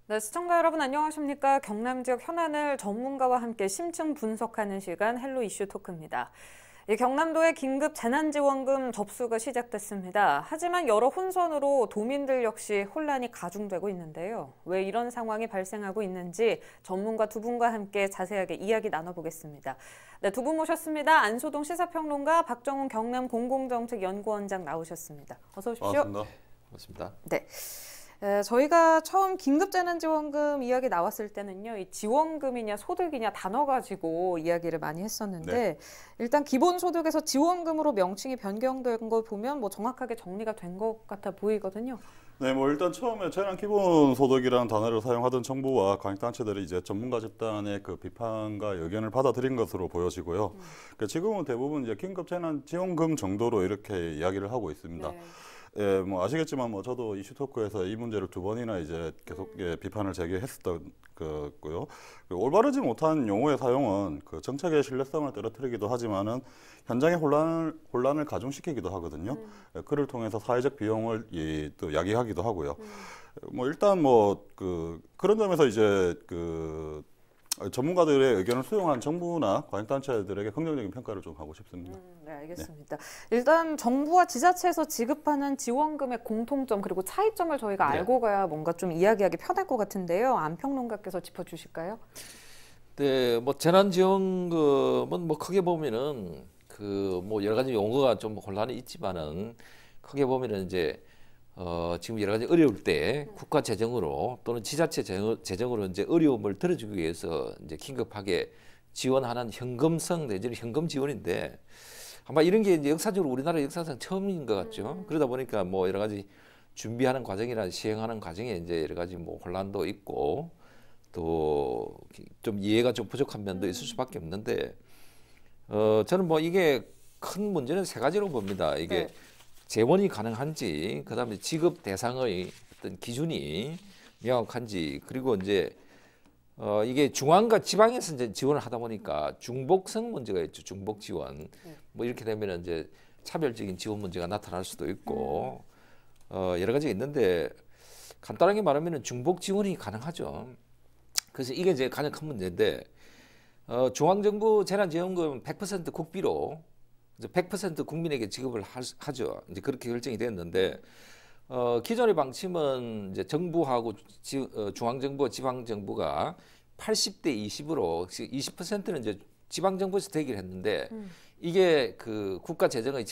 네, 시청자 여러분 안녕하십니까? 경남 지역 현안을 전문가와 함께 심층 분석하는 시간 헬로 이슈 토크입니다. 경남도의 긴급 재난지원금 접수가 시작됐습니다. 하지만 여러 혼선으로 도민들 역시 혼란이 가중되고 있는데요. 왜 이런 상황이 발생하고 있는지 전문가 두 분과 함께 자세하게 이야기 나눠보겠습니다. 네, 두 분 모셨습니다. 안소동 시사평론가, 박정훈 경남 공공정책연구원장 나오셨습니다. 어서 오십시오. 반갑습니다. 반갑습니다. 네. 저희가 처음 긴급재난지원금 이야기 나왔을 때는요, 이 지원금이냐 소득이냐 단어 가지고 이야기를 많이 했었는데, 네. 일단 기본소득에서 지원금으로 명칭이 변경된 걸 보면 뭐 정확하게 정리가 된 것 같아 보이거든요. 네, 뭐 일단 처음에 재난기본소득이라는 단어를 사용하던 정부와 광역단체들이 이제 전문가 집단의 그 비판과 의견을 받아들인 것으로 보여지고요. 그러니까 지금은 대부분 이제 긴급재난지원금 정도로 이렇게 이야기를 하고 있습니다. 네. 예, 뭐 아시겠지만 뭐 저도 이슈토크에서 이 문제를 두 번이나 이제 계속 비판을 제기했었던 거고요. 올바르지 못한 용어의 사용은 그 정책의 신뢰성을 떨어뜨리기도 하지만은 현장의 혼란을 가중시키기도 하거든요. 그를 통해서 사회적 비용을 또 야기하기도 하고요. 뭐 일단 뭐 그런 점에서 이제 전문가들의 의견을 수용한 정부나 광역단체들에게 긍정적인 평가를 좀 하고 싶습니다. 네, 알겠습니다. 일단 정부와 지자체에서 지급하는 지원금의 공통점 그리고 차이점을 저희가 알고 가야 뭔가 좀 이야기하기 편할 것 같은데요. 안평론가께서 짚어주실까요? 네, 뭐 재난지원금은 뭐 크게 보면은 뭐 여러 가지 용어가 좀 혼란이 있지만은 크게 보면은 이제 지금 여러 가지 어려울 때 국가 재정으로 또는 지자체 재정으로 이제 어려움을 덜어주기 위해서 이제 긴급하게 지원하는 현금성 내지는 현금 지원인데 아마 이런 게 이제 역사적으로 우리나라 역사상 처음인 것 같죠. 그러다 보니까 뭐 여러 가지 준비하는 과정이나 시행하는 과정에 이제 여러 가지 뭐 혼란도 있고 또 좀 이해가 좀 부족한 면도 있을 수밖에 없는데 저는 뭐 이게 큰 문제는 세 가지로 봅니다. 이게 재원이 가능한지, 그다음에 지급 대상의 어떤 기준이 명확한지, 그리고 이제 이게 중앙과 지방에서 이제 지원을 하다 보니까 중복성 문제가 있죠. 중복 지원. 뭐 이렇게 되면 이제 차별적인 지원 문제가 나타날 수도 있고 여러 가지가 있는데 간단하게 말하면 중복 지원이 가능하죠. 그래서 이게 이제 가장 큰 문제인데 중앙정부 재난지원금 100% 국비로 100% 국민에게 지급을 하죠. 이제 그렇게 결정이 됐는데 기존의 방침은 이제 정부하고 중앙정부와 지방정부가 80대 20으로 20%는 이제 지방정부에서 대기를 했는데 이게 그 국가 재정의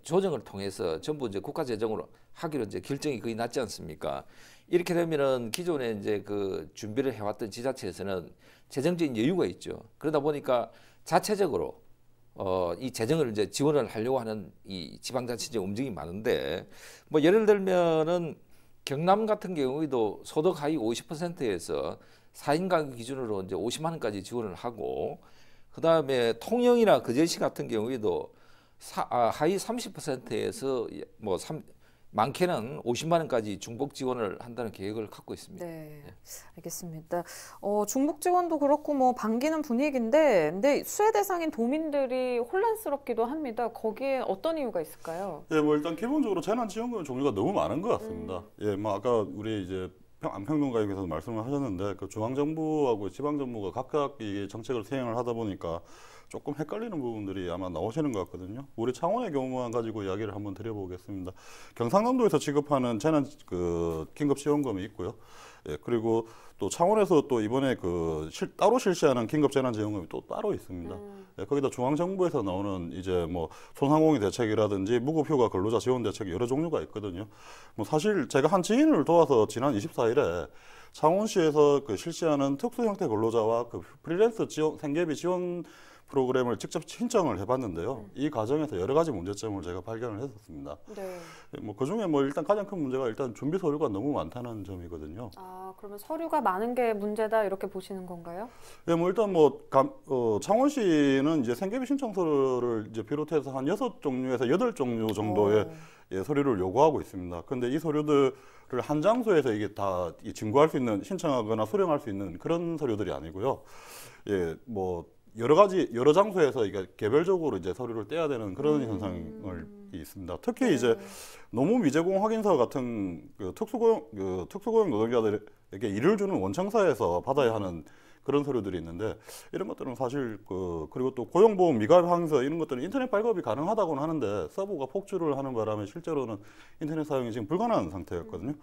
조정을 통해서 전부 이제 국가 재정으로 하기로 이제 결정이 거의 났지 않습니까? 이렇게 되면은 기존에 이제 그 준비를 해왔던 지자체에서는 재정적인 여유가 있죠. 그러다 보니까 자체적으로 이 재정을 이제 지원을 하려고 하는 이 지방자치적 움직임이 많은데 뭐 예를 들면은 경남 같은 경우에도 소득 하위 50%에서 4인 가구 기준으로 이제 50만 원까지 지원을 하고 그다음에 통영이나 거제시 같은 경우에도 하위 30%에서 뭐 많게는 50만 원까지 중복 지원을 한다는 계획을 갖고 있습니다. 네, 알겠습니다. 중복 지원도 그렇고 뭐 반기는 분위기인데, 근데 수혜 대상인 도민들이 혼란스럽기도 합니다. 거기에 어떤 이유가 있을까요? 예, 뭐 일단 기본적으로 재난지원금 종류가 너무 많은 것 같습니다. 예, 뭐 아까 우리 이제 안평론가님께서 말씀을 하셨는데 그 중앙정부하고 지방정부가 각각 이 정책을 시행을 하다 보니까 조금 헷갈리는 부분들이 아마 나오시는 것 같거든요. 우리 창원의 경우만 가지고 이야기를 한번 드려보겠습니다. 경상남도에서 지급하는 긴급지원금이 있고요. 예, 그리고 또 창원에서 또 이번에 따로 실시하는 긴급재난지원금이 또 따로 있습니다. 예, 거기다 중앙정부에서 나오는 이제 뭐 소상공인 대책이라든지 무급휴가 근로자 지원 대책 여러 종류가 있거든요. 뭐 사실 제가 한 지인을 도와서 지난 24일에 창원시에서 실시하는 특수 형태 근로자와 프리랜서 생계비 지원 프로그램을 직접 신청을 해봤는데요. 이 과정에서 여러 가지 문제점을 제가 발견을 했었습니다. 네. 뭐 그중에 뭐 일단 가장 큰 문제가 일단 준비 서류가 너무 많다는 점이거든요. 아, 그러면 서류가 많은 게 문제다 이렇게 보시는 건가요? 예, 뭐 일단 창원시는 이제 생계비 신청서를 이제 비롯해서 한 6종류에서 8종류 정도의 서류를 요구하고 있습니다. 근데 이 서류들을 한 장소에서 이게 다 증거할 수 있는, 신청하거나 수령할 수 있는 그런 서류들이 아니고요. 예, 뭐 여러 장소에서 이게 개별적으로 이제 서류를 떼야 되는 그런 현상이 있습니다. 특히 이제 노무 미제공 확인서 같은 그 특수고용 노동자들에게 일을 주는 원청사에서 받아야 하는 그런 서류들이 있는데 이런 것들은 사실 그리고 또 고용보험 미가입 확인서 이런 것들은 인터넷 발급이 가능하다고는 하는데 서버가 폭주를 하는 바람에 실제로는 인터넷 사용이 지금 불가능한 상태였거든요.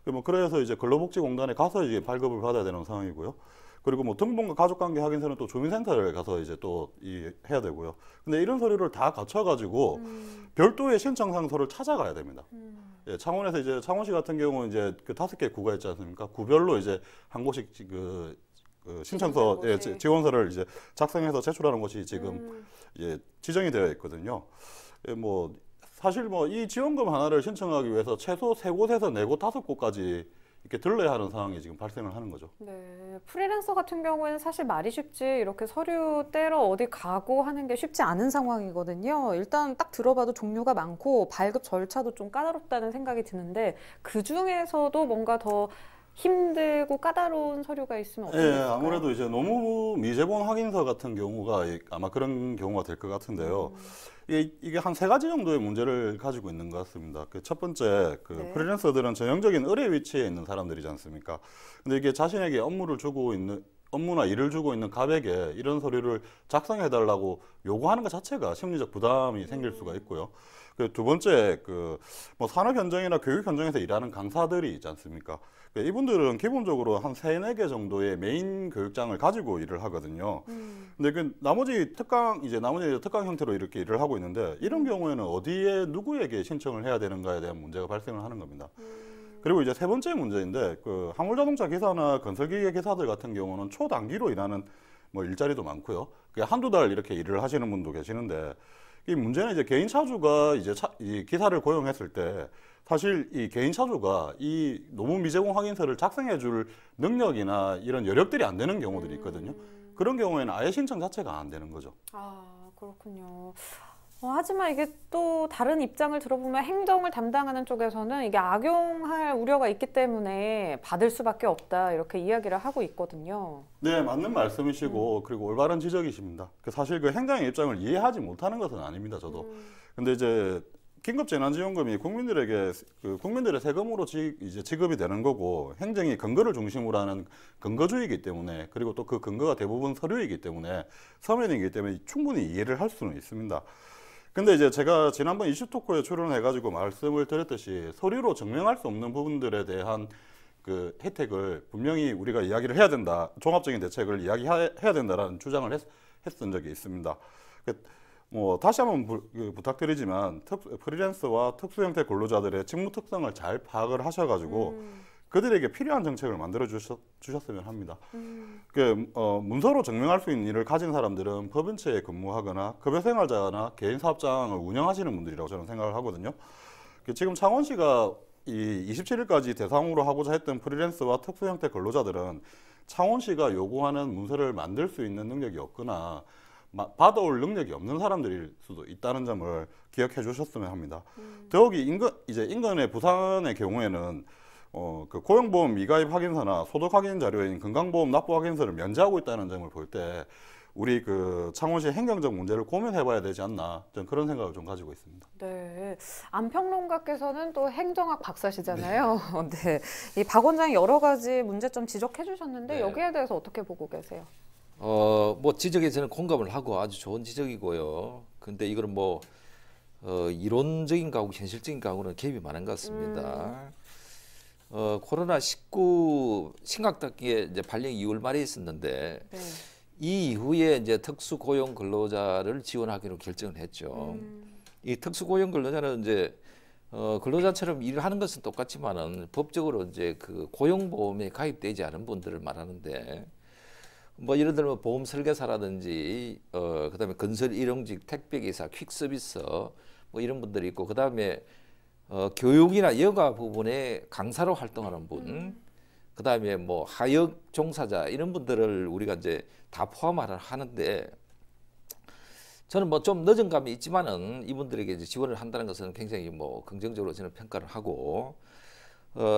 뭐 그래서 이제 근로복지공단에 가서 이제 발급을 받아야 되는 상황이고요. 그리고 뭐 등본과 가족관계 확인서는 또 주민센터를 가서 이제 또 해야 되고요. 근데 이런 서류를 다 갖춰가지고 별도의 신청상소를 찾아가야 됩니다. 예, 창원에서 이제 창원시 같은 경우는 이제 그 5개 구가 있지 않습니까? 구별로 이제 한 곳씩 그 신청서, 예, 지원서를 이제 작성해서 제출하는 곳이 지금 예, 지정이 되어 있거든요. 예, 뭐 사실 뭐 이 지원금 하나를 신청하기 위해서 최소 3곳에서 4곳, 5곳까지 이렇게 들러야 하는 상황이 지금 발생을 하는 거죠. 네, 프리랜서 같은 경우에는 사실 말이 쉽지 이렇게 서류 떼러 어디 가고 하는 게 쉽지 않은 상황이거든요. 일단 딱 들어봐도 종류가 많고 발급 절차도 좀 까다롭다는 생각이 드는데 그 중에서도 뭔가 더 힘들고 까다로운 서류가 있으면 어떻게 예, 될까요? 아무래도 이제 노무 미제본 확인서 같은 경우가 아마 그런 경우가 될 것 같은데요. 이게 한 3가지 정도의 문제를 가지고 있는 것 같습니다. 그 첫 번째, 네. 프리랜서들은 전형적인 의뢰 위치에 있는 사람들이지 않습니까? 근데 이게 자신에게 업무나 일을 주고 있는 갑에게 이런 서류를 작성해달라고 요구하는 것 자체가 심리적 부담이 생길 수가 있고요. 두 번째, 뭐 산업 현장이나 교육 현장에서 일하는 강사들이 있지 않습니까? 이분들은 기본적으로 한 3-4개 정도의 메인 교육장을 가지고 일을 하거든요. 근데 나머지 특강 형태로 이렇게 일을 하고 있는데 이런 경우에는 어디에 누구에게 신청을 해야 되는가에 대한 문제가 발생을 하는 겁니다. 그리고 이제 3번째 문제인데 화물자동차 기사나 건설기계 기사들 같은 경우는 초단기로 일하는 뭐 일자리도 많고요. 한두 달 이렇게 일을 하시는 분도 계시는데 이 문제는 이제 개인 차주가 이제 이 기사를 고용했을 때 사실 이 개인 차주가 이 노무 미제공 확인서를 작성해 줄 능력이나 이런 여력들이 안 되는 경우들이 있거든요. 그런 경우에는 아예 신청 자체가 안 되는 거죠. 아, 그렇군요. 하지만 이게 또 다른 입장을 들어보면 행정을 담당하는 쪽에서는 이게 악용할 우려가 있기 때문에 받을 수밖에 없다 이렇게 이야기를 하고 있거든요. 네, 맞는 말씀이시고 그리고 올바른 지적이십니다. 사실 행정의 입장을 이해하지 못하는 것은 아닙니다, 저도. 근데 이제 긴급재난지원금이 국민들의 세금으로 이제 지급이 되는 거고 행정이 근거를 중심으로 하는 근거주의이기 때문에 그리고 또 그 근거가 대부분 서류이기 때문에 서면이기 때문에 충분히 이해를 할 수는 있습니다. 근데 이제 제가 지난번 이슈토크에 출연해가지고 말씀을 드렸듯이 서류로 증명할 수 없는 부분들에 대한 그 혜택을 분명히 우리가 이야기를 해야 된다. 종합적인 대책을 이야기해야 된다라는 주장을 했던 적이 있습니다. 뭐 다시 한번 부탁드리지만 프리랜서와 특수형태 근로자들의 직무 특성을 잘 파악을 하셔가지고 그들에게 필요한 정책을 만들어 주셨으면 합니다. 문서로 증명할 수 있는 일을 가진 사람들은 법인체에 근무하거나 급여생활자나 개인사업장을 운영하시는 분들이라고 저는 생각을 하거든요. 지금 창원시가 이 27일까지 대상으로 하고자 했던 프리랜서와 특수형태 근로자들은 창원시가 요구하는 문서를 만들 수 있는 능력이 없거나 받아올 능력이 없는 사람들일 수도 있다는 점을 기억해 주셨으면 합니다. 더욱이 인근의 부산의 경우에는 고용보험 미가입 확인서나 소득 확인 자료인 건강보험 납부 확인서를 면제하고 있다는 점을 볼 때 우리 창원시 행정적 문제를 고민해봐야 되지 않나 저는 그런 생각을 좀 가지고 있습니다. 네, 안평론가께서는 또 행정학 박사시잖아요. 네, 이 박 원장이 여러 가지 문제점 지적해 주셨는데 네. 여기에 대해서 어떻게 보고 계세요? 뭐 지적에 저는 공감을 하고 아주 좋은 지적이고요. 근데 이거는 뭐 이론적인 거하고 현실적인 거하고는 갭이 많은 것 같습니다. 코로나19 심각하게 이제 발령 2월 말에 있었는데 네. 이 이후에 이제 특수고용 근로자를 지원하기로 결정을 했죠. 이 특수고용 근로자는 이제 근로자처럼 일을 하는 것은 똑같지만은 법적으로 이제 그 고용보험에 가입되지 않은 분들을 말하는데 뭐 예를 들면 보험 설계사라든지 그다음에 건설 일용직 택배기사 퀵서비스 뭐 이런 분들이 있고 그다음에 교육이나 여가 부분에 강사로 활동하는 분, 그다음에 뭐 하역 종사자 이런 분들을 우리가 이제 다 포함을 하는데 저는 뭐 좀 늦은 감이 있지만은 이분들에게 이제 지원을 한다는 것은 굉장히 뭐 긍정적으로 저는 평가를 하고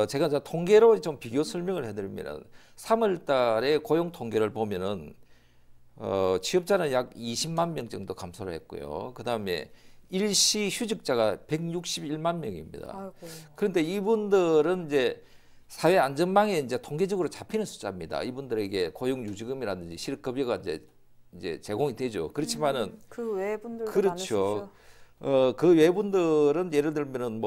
제가 이제 통계로 좀 비교 설명을 해드리면 3월 달에 고용 통계를 보면은 취업자는 약 20만 명 정도 감소를 했고요. 그다음에 일시 휴직자가 161만 명입니다. 아이고. 그런데 이분들은 이제 사회 안전망에 이제 통계적으로 잡히는 숫자입니다. 이분들에게 고용유지금이라든지 실업급여가 이제 제공이 되죠. 그렇지만은 그 외 분들도 그렇죠. 많으시죠. 그 외분들은 예를 들면은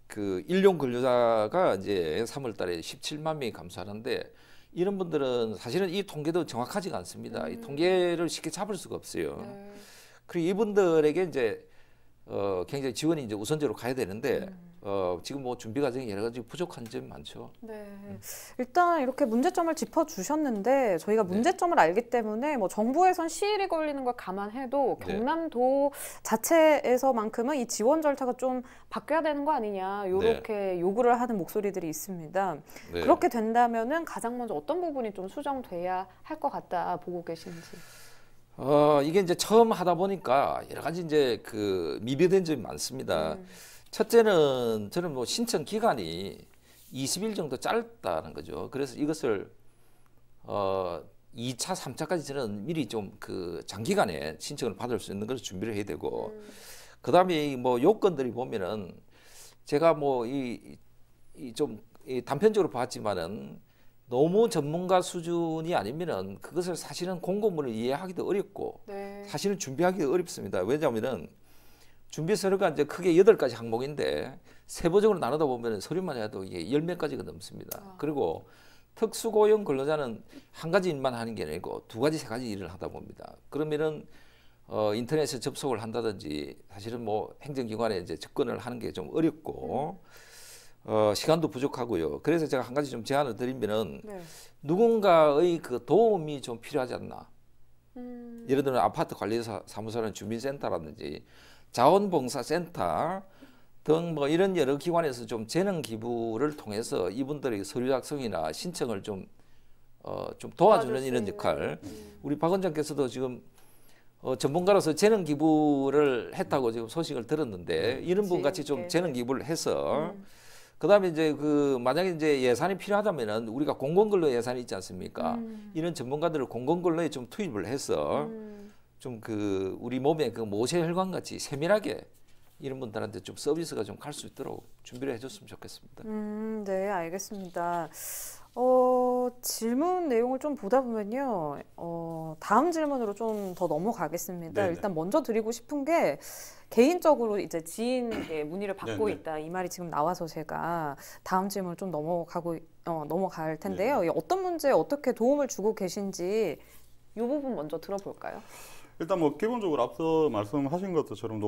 그 일용 근로자가 이제 3월달에 17만 명이 감소하는데 이런 분들은 사실은 이 통계도 정확하지가 않습니다. 이 통계를 쉽게 잡을 수가 없어요. 네. 그리고 이분들에게 이제 굉장히 지원이 이제 우선적으로 가야 되는데 지금 뭐 준비 과정이 여러 가지 부족한 점이 많죠. 네. 일단 이렇게 문제점을 짚어주셨는데 저희가 문제점을 알기 때문에 뭐 정부에선 시일이 걸리는 걸 감안해도 네. 경남도 자체에서만큼은 이 지원 절차가 좀 바뀌어야 되는 거 아니냐 이렇게 요구를 하는 목소리들이 있습니다. 네. 그렇게 된다면은 가장 먼저 어떤 부분이 좀 수정돼야 할 것 같다 보고 계신지. 이게 이제 처음 하다 보니까 여러 가지 이제 그 미비된 점이 많습니다. 첫째는 저는 뭐 신청 기간이 20일 정도 짧다는 거죠. 그래서 이것을 2차, 3차까지 저는 미리 좀 그 장기간에 신청을 받을 수 있는 걸 준비를 해야 되고 그다음에 뭐 요건들이 보면은 제가 뭐 좀 단편적으로 봤지만은 너무 전문가 수준이 아니면은 그것을 사실은 공고문을 이해하기도 어렵고 네. 사실은 준비하기도 어렵습니다. 왜냐하면은 준비 서류가 이제 크게 8가지 항목인데 세부적으로 나누다 보면 서류만 해도 이게 10몇 가지가 넘습니다. 그리고 특수고용 근로자는 한 가지 일만 하는 게 아니고 2가지, 3가지 일을 하다 봅니다. 그러면은 인터넷에 접속을 한다든지 사실은 뭐 행정기관에 이제 접근을 하는 게 좀 어렵고 시간도 부족하고요. 그래서 제가 한 가지 좀 제안을 드리면은 네. 누군가의 그 도움이 좀 필요하지 않나. 예를 들면 아파트 관리사 사무소는 주민센터라든지 자원봉사센터 등 뭐 이런 여러 기관에서 좀 재능 기부를 통해서 이분들의 서류 작성이나 신청을 좀 도와주는 이런 역할. 우리 박 원장께서도 지금 전문가로서 재능 기부를 했다고 지금 소식을 들었는데 이런 분 같이 좀 재능 기부를 해서 그다음에 이제 그 만약에 이제 예산이 필요하다면은 우리가 공공근로 예산이 있지 않습니까? 이런 전문가들을 공공근로에 좀 투입을 해서 좀 그 우리 몸에 그 모세혈관 같이 세밀하게 이런 분들한테 좀 서비스가 좀 갈 수 있도록 준비를 해줬으면 좋겠습니다. 네, 알겠습니다. 질문 내용을 좀 보다 보면요. 다음 질문으로 좀 더 넘어가겠습니다. 네네. 일단 먼저 드리고 싶은 게 개인적으로 이제 지인에게 문의를 받고 네네. 있다. 이 말이 지금 나와서 제가 다음 질문을 좀 넘어갈 텐데요. 네네. 어떤 문제에 어떻게 도움을 주고 계신지 이 부분 먼저 들어볼까요? 일단 뭐 기본적으로 앞서 말씀하신 것처럼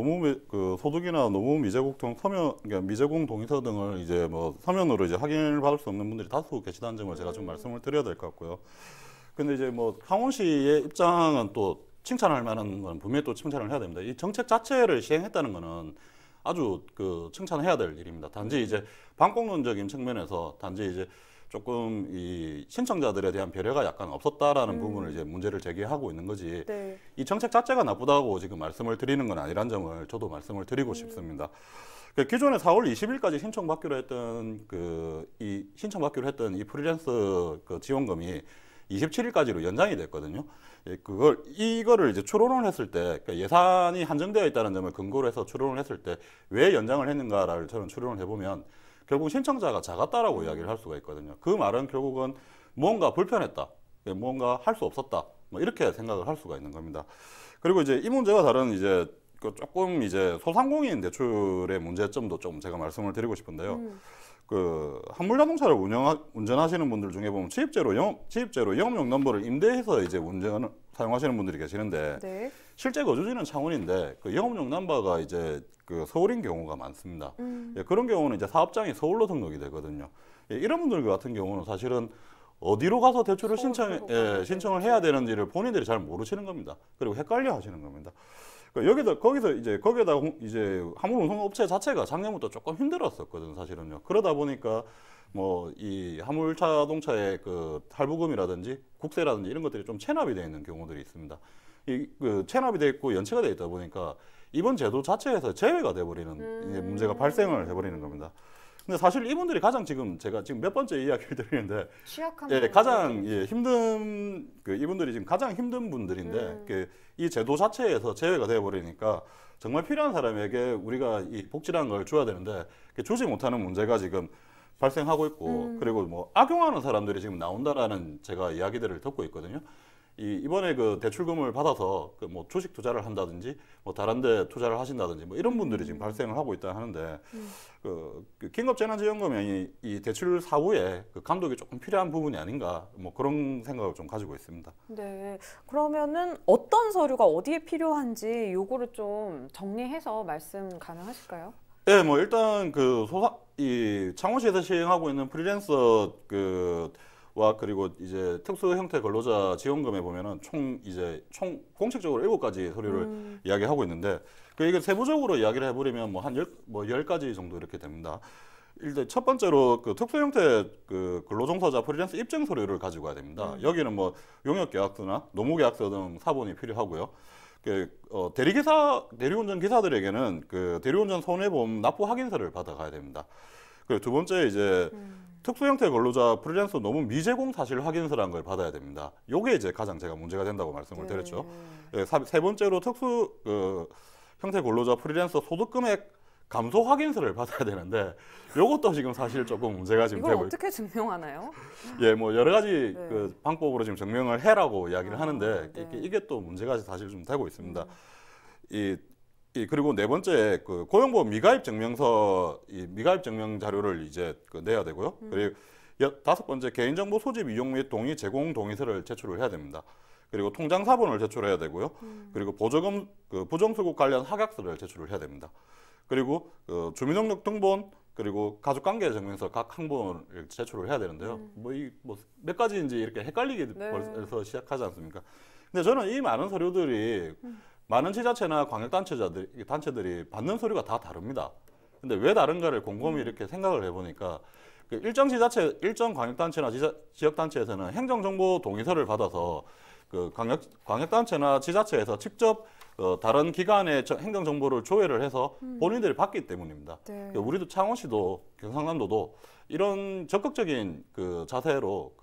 그 소득이나 노무 미제공 서면, 그러니까 미제공 동의서 등을 이제 뭐 서면으로 이제 확인을 받을 수 없는 분들이 다수 계시다는 점을 제가 좀 말씀을 드려야 될 것 같고요. 근데 이제 뭐 강원시의 입장은 또 칭찬할 만한 건 분명히 또 칭찬을 해야 됩니다. 이 정책 자체를 시행했다는 거는 아주 그 칭찬해야 될 일입니다. 단지 이제 방법론적인 측면에서 단지 이제 조금 이 신청자들에 대한 배려가 약간 없었다라는 부분을 이제 문제를 제기하고 있는 거지. 네. 이 정책 자체가 나쁘다고 지금 말씀을 드리는 건 아니란 점을 저도 말씀을 드리고 싶습니다. 기존에 4월 20일까지 신청받기로 했던 이 프리랜서 그 지원금이 27일까지로 연장이 됐거든요. 이거를 이제 추론을 했을 때, 그러니까 예산이 한정되어 있다는 점을 근거로 해서 추론을 했을 때 왜 연장을 했는가를 저는 추론을 해보면 결국 신청자가 작았다라고 이야기를 할 수가 있거든요. 그 말은 결국은 뭔가 불편했다, 뭔가 할 수 없었다, 뭐 이렇게 생각을 할 수가 있는 겁니다. 그리고 이제 이 문제와 다른 이제 조금 이제 소상공인 대출의 문제점도 좀 제가 말씀을 드리고 싶은데요. 그 한물자동차를 운전하시는 분들 중에 보면 취입제로 영업용 넘버를 임대해서 이제 운전을 사용하시는 분들이 계시는데 네. 실제 거주지는 창원인데 그 영업용 넘버가 이제 그 서울인 경우가 많습니다. 그런 경우는 이제 사업장이 서울로 등록이 되거든요. 이런 분들 같은 경우는 사실은 어디로 가서 대출을 신청을 해야 되는지를 본인들이 잘 모르시는 겁니다. 그리고 헷갈려 하시는 겁니다. 거기다가 이제 화물운송업체 자체가 작년부터 조금 힘들었었거든, 사실은요. 그러다 보니까 뭐 이 화물자동차의 그 할부금이라든지 국세라든지 이런 것들이 좀 체납이 되어 있는 경우들이 있습니다. 그 체납이 되어 있고 연체가 되어 있다 보니까 이번 제도 자체에서 제외가 돼버리는 이제 문제가 발생을 해버리는 겁니다. 근데 사실 이분들이 가장 지금 제가 지금 몇 번째 이야기를 드리는데 취약한 예, 분들. 가장 힘든 이분들이 지금 가장 힘든 분들인데 이 제도 자체에서 제외가 되어 버리니까 정말 필요한 사람에게 우리가 이 복지라는 걸 줘야 되는데 주지 못하는 문제가 지금 발생하고 있고 그리고 뭐 악용하는 사람들이 지금 나온다라는 제가 이야기들을 듣고 있거든요. 이번에 그 대출금을 받아서 그 뭐 주식 투자를 한다든지 뭐 다른 데 투자를 하신다든지 뭐 이런 분들이 지금 발생을 하고 있다 하는데 그 긴급재난지원금이 이 대출 사후에 그 감독이 조금 필요한 부분이 아닌가 뭐 그런 생각을 좀 가지고 있습니다. 네. 그러면은 어떤 서류가 어디에 필요한지 요거를 좀 정리해서 말씀 가능하실까요? 네, 뭐 일단 이 창원시에서 시행하고 있는 프리랜서 와 그리고 이제 특수 형태 근로자 지원금에 보면은 총 공식적으로 7가지 서류를 이야기하고 있는데 이게 세부적으로 이야기를 해버리면 뭐 한 10가지 정도 이렇게 됩니다. 일단 첫 번째로 그 특수 형태 근로종사자 프리랜서 입증 서류를 가지고 가야 됩니다. 여기는 뭐 용역 계약서나 노무 계약서 등 사본이 필요하고요. 대리운전 기사들에게는 그 대리운전 손해보험 납부 확인서를 받아가야 됩니다. 그리고 두 번째 이제 특수 형태 근로자 프리랜서 노무 미제공 사실 확인서라는 걸 받아야 됩니다. 요게 이제 가장 제가 문제가 된다고 말씀을 드렸죠. 세 번째로 특수 형태 근로자 프리랜서 소득 금액 감소 확인서를 받아야 되는데 요것도 지금 사실 조금 문제가 지금 이걸 되고 어떻게 증명하나요? 예, 뭐 여러 가지 네. 그 방법으로 지금 증명을 해라고 이야기를 하는데 네. 이게 또 문제가 사실 좀 되고 있습니다. 그리고 네 번째 그 고용보험 미가입 증명서 미가입 증명 자료를 이제 내야 되고요. 그리고 다섯 번째 개인정보 소집 이용 및 동의 제공 동의서를 제출을 해야 됩니다. 그리고 통장 사본을 제출해야 되고요. 그리고 보조금 부정수급 관련 확약서를 제출을 해야 됩니다. 그리고 주민등록 등본 그리고 가족관계 증명서 각 한 번을 제출을 해야 되는데요. 몇 가지인지 이렇게 헷갈리게 네. 벌써 시작하지 않습니까? 근데 저는 이 많은 서류들이 많은 지자체나 단체들이 받는 서류가 다 다릅니다. 근데 왜 다른가를 곰곰이 이렇게 생각을 해보니까 일정 지자체, 일정 광역단체나 지역단체에서는 행정정보 동의서를 받아서 그 광역단체나 지자체에서 직접 다른 기관의 행정정보를 조회를 해서 본인들이 받기 때문입니다. 네. 우리도 창원시도 경상남도도 이런 적극적인 그 자세로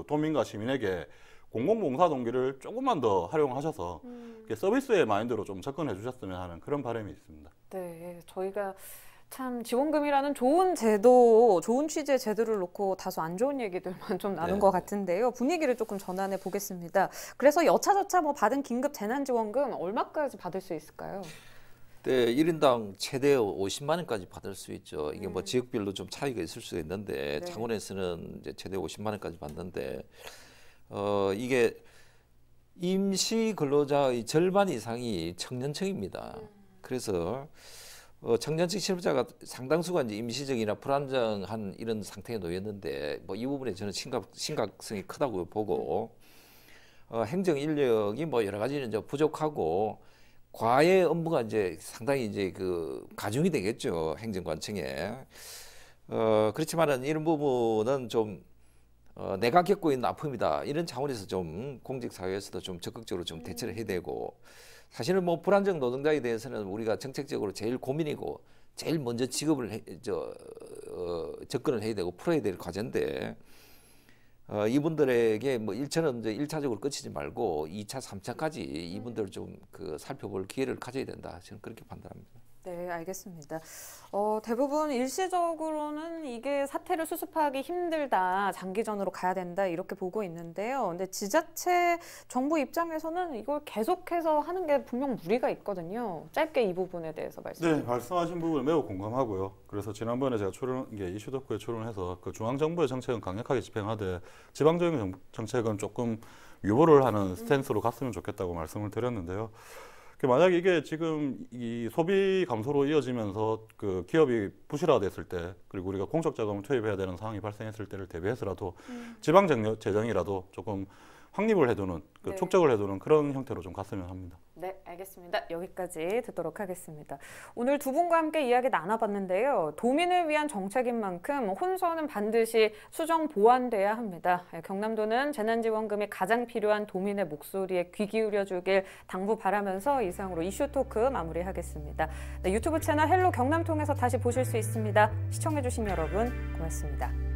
도민과 시민에게 공공봉사 동기를 조금만 더 활용하셔서 서비스의 마인드로 좀 접근해 주셨으면 하는 그런 바람이 있습니다. 네, 저희가 참 지원금이라는 좋은 제도, 좋은 취지의 제도를 놓고 다소 안 좋은 얘기들만 좀 나눈 것 같은데요. 분위기를 조금 전환해 보겠습니다. 그래서 여차저차 뭐 받은 긴급 재난지원금 얼마까지 받을 수 있을까요? 네, 1인당 최대 50만 원까지 받을 수 있죠. 이게 뭐 지역별로 좀 차이가 있을 수 있는데 네. 창원에서는 이제 최대 50만 원까지 받는데 이게 임시 근로자의 절반 이상이 청년층입니다. 그래서 청년층 실업자가 상당수가 이제 임시적이나 불안정한 이런 상태에 놓였는데 뭐 이 부분에 저는 심각성이 크다고 보고 행정 인력이 뭐 여러 가지 이제 부족하고 과외 업무가 이제 상당히 이제 그 가중이 되겠죠, 행정관청에. 그렇지만은 이런 부분은 좀 내가 겪고 있는 아픔이다 이런 차원에서 좀 공직사회에서도 좀 적극적으로 좀 대처를 해야 되고, 사실은 뭐 불안정 노동자에 대해서는 우리가 정책적으로 제일 고민이고 제일 먼저 접근을 해야 되고 풀어야 될 과제인데 이분들에게 뭐 1차는 이제 1차적으로 끝이지 말고 2차, 3차까지 이분들을 좀 살펴볼 기회를 가져야 된다. 저는 그렇게 판단합니다. 네, 알겠습니다. 대부분 일시적으로는 이게 사태를 수습하기 힘들다, 장기전으로 가야 된다 이렇게 보고 있는데요. 근데 지자체 정부 입장에서는 이걸 계속해서 하는 게 분명 무리가 있거든요. 짧게 이 부분에 대해서 말씀해 주세요. 네, 말씀하신 부분을 매우 공감하고요. 그래서 지난번에 제가 이슈덕후에 출연해서 그 중앙정부의 정책은 강력하게 집행하되 지방적인 정책은 조금 유보를 하는 스탠스로 갔으면 좋겠다고 말씀을 드렸는데요. 만약에 이게 지금 이 소비 감소로 이어지면서 그 기업이 부실화됐을 때, 그리고 우리가 공적 자금을 투입해야 되는 상황이 발생했을 때를 대비해서라도 지방 재정이라도 조금 확립을 해두는, 네. 축적을 해두는 그런 형태로 좀 갔으면 합니다. 네, 알겠습니다. 여기까지 듣도록 하겠습니다. 오늘 두 분과 함께 이야기 나눠봤는데요. 도민을 위한 정책인 만큼 혼선은 반드시 수정 보완돼야 합니다. 경남도는 재난지원금이 가장 필요한 도민의 목소리에 귀 기울여주길 당부 바라면서 이상으로 이슈 토크 마무리하겠습니다. 네, 유튜브 채널 헬로 경남 통해서 다시 보실 수 있습니다. 시청해주신 여러분 고맙습니다.